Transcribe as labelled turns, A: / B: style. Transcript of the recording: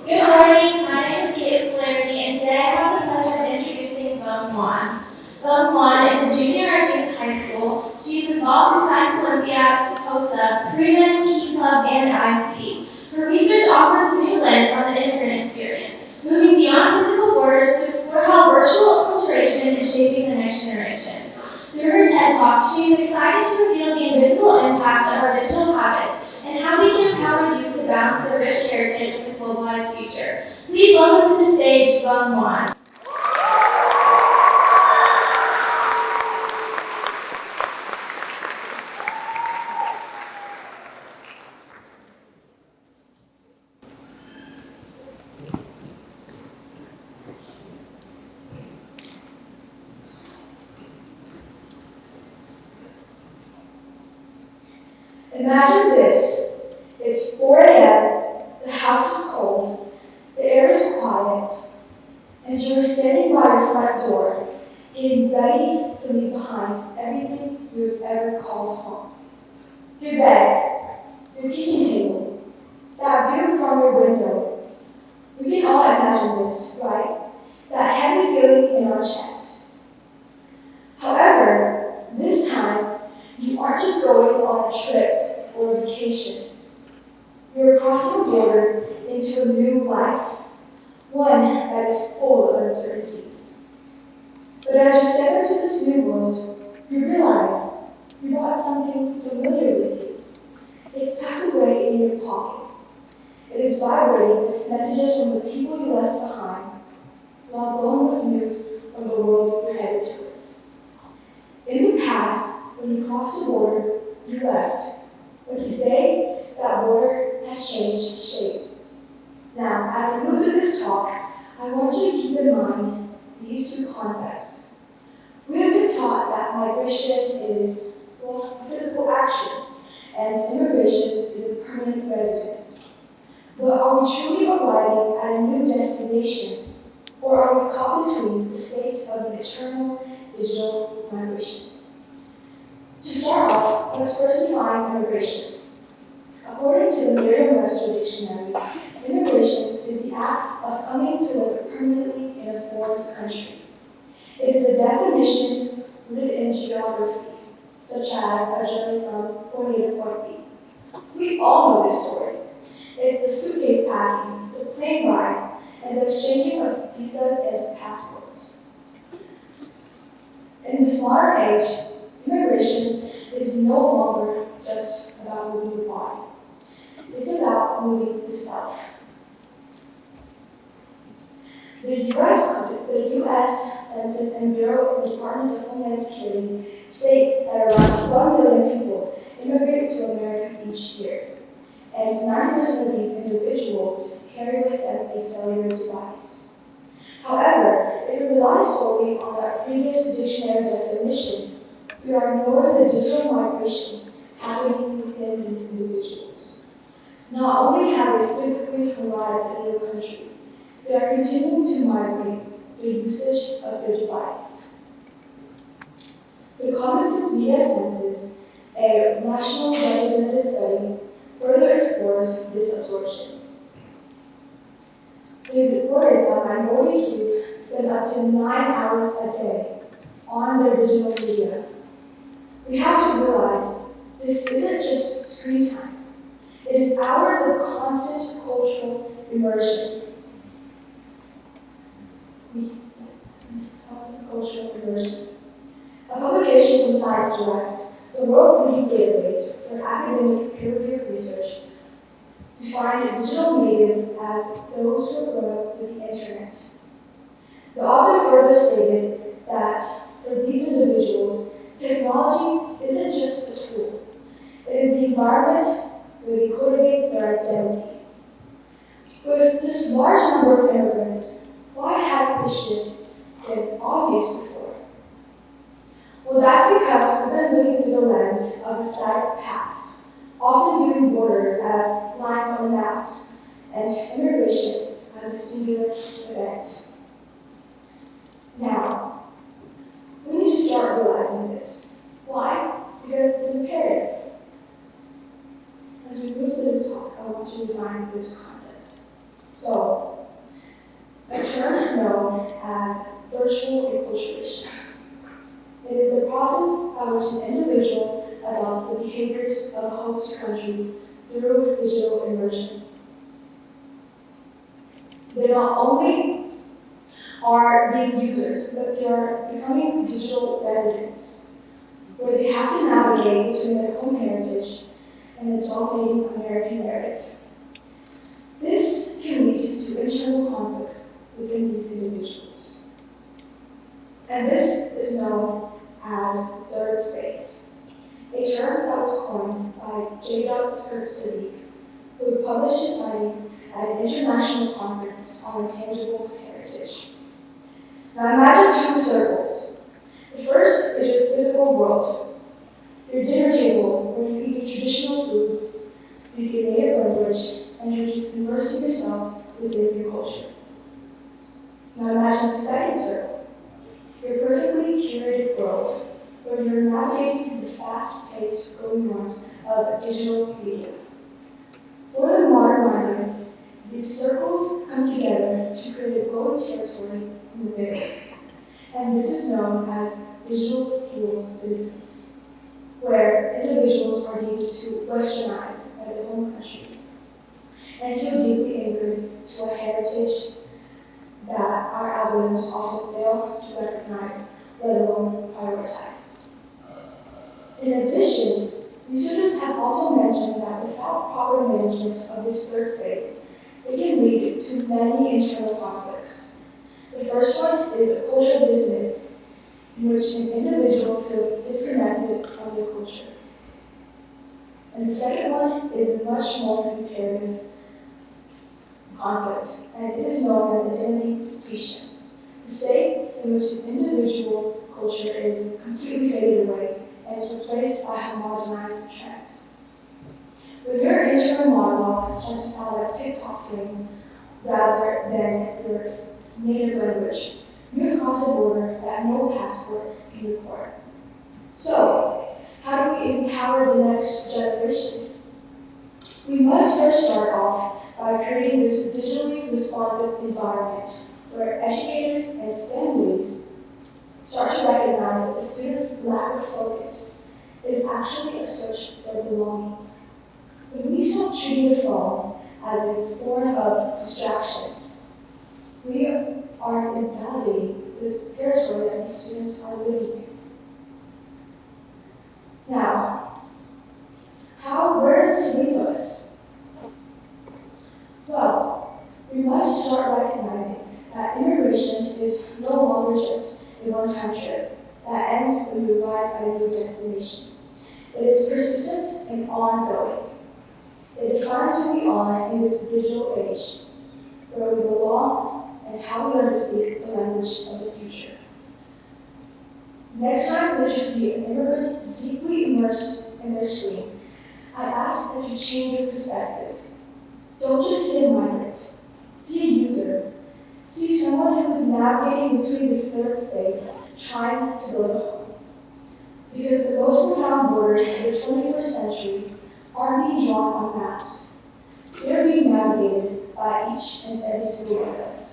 A: Good morning, my name is Kate Flaherty, and today I have the pleasure of introducing Vung Muan. Vung Muan is a junior at Jinx High School. She's involved in Science Olympiad, HOSA, Freeman, Key Club, and ISP. Her research offers a new lens on the immigrant experience, moving beyond physical borders to explore how virtual acculturation is shaping the next generation. Through her TED Talk, she is excited to reveal the invisible impact of our digital habits and how we can empower youth to balance their rich heritage with a globalized future. Please welcome to the stage, Vung Muan.
B: Imagine this. It's 4 a.m., the house is cold, the air is quiet, and you're standing by your front door, getting ready to leave behind everything you've ever called home. Your bed, your kitchen table, that view from your window. We can all imagine this, right? That heavy feeling in our chest. However, this time, you aren't just going on a trip or a vacation. You're crossing the border into a new life, one that is full of uncertainties. But as you step into this new world, you realize you brought something familiar with you. It's tucked away in your pockets. It is vibrating with messages from the people you left behind, while glowing with news from the world you're headed towards. In the past, when you crossed the border, you left. But today, that border has changed shape. Now, as we move through this talk, I want you to keep in mind these two concepts. We have been taught that migration is, well, physical action, and immigration is a permanent residence. But are we truly arriving at a new destination, or are we caught between the state of an eternal digital migration? To start off, let's first define immigration. According to the Merriam-Webster Dictionary, immigration is the act of coming to live permanently in a foreign country. It is a definition rooted in geography, such as a journey from point A to point B. We all know this story. It's the suitcase packing, the plane ride, and the exchanging of visas and passports. In this modern age, immigration is no longer just about moving the body. It's about moving the self. The U.S. Census and Bureau of Department of Homeland Security states that around 1 million people immigrate to America each year, and 90% of these individuals carry with them a cellular device. However, if we rely solely on that previous dictionary definition, we are ignoring the digital migration happening within these individuals. Not only have they physically arrived in a new country, they are continuing to migrate the usage of their device. The Common Sense Media Census, a national representative study, further explores this absorption. They reported that minority youth spend up to 9 hours a day on their digital media. We have to realize this isn't just screen time. It is hours of constant cultural immersion. A publication from Science Direct, the world's leading database for academic peer-reviewed research, defined digital natives as those who are grown up with the internet. The author further stated that for these individuals, technology isn't just a tool. It is the environment where they cultivate their identity. With this large number of immigrants, why hasn't this shift been obvious before? Well, that's because we've been looking through the lens of the static past, often viewing borders as lines on a map, and immigration as a singular event. Now, we need to start realizing this. Why? Because it's imperative. As we move through this talk, I want you to define this concept. So, social enculturation. It is the process by which an individual adopts the behaviors of a host country through digital immersion. They not only are being users, but they are becoming digital residents, where they have to navigate between their home heritage and the dominating American narrative. This can lead to internal conflicts within these individuals. And this is known as third space, a term that was coined by J. Kurtz-Physique, who published his findings at an international conference on intangible heritage. Now imagine two circles. The first is your physical world, your dinner table where you eat your traditional foods, speak your native language, and you're just immersing yourself within your culture. Now imagine the second circle, your perfectly curated world, where you're navigating the fast-paced goings-on of digital media. For the modern minds, these circles come together to create a growing territory in the middle, and this is known as digital dual citizens, where individuals are needed to westernize by their home country and too deeply anchored to a heritage that our algorithms often fail to recognize, let alone prioritize. In addition, researchers have also mentioned that without proper management of this third space, it can lead to many internal conflicts. The first one is a cultural dissonance, in which an individual feels disconnected from their culture. And the second one is a much more comparative conflict, and it is known as identity depletion, the state in which an individual culture is completely faded away and is replaced by homogenized trends. When your internal monologue starts to sound like TikTok things rather than your native language, you have crossed a border that no passport can record. So, how do we empower the next generation? We must first start off by creating this digitally responsive environment where educators and families start to recognize that the students' lack of focus is actually a search for belongings. When we stop treating the phone as a form of distraction, we are invalidating the territory that these students are living in. Now, where does this leave us? Well, we must start recognizing that immigration is no longer just a one-time trip that ends when we arrive at a new destination. It is persistent and ongoing. It defines who we are in this digital age, where we belong and how we learn to speak the language of the future. Next time that you see an immigrant deeply immersed in their screen, I ask that you change your perspective. Don't just see a migrant. See a user. See someone who is navigating between this third space, trying to build a home. Because the most profound borders of the 21st century aren't being drawn on maps. They're being navigated by each and every single one of us.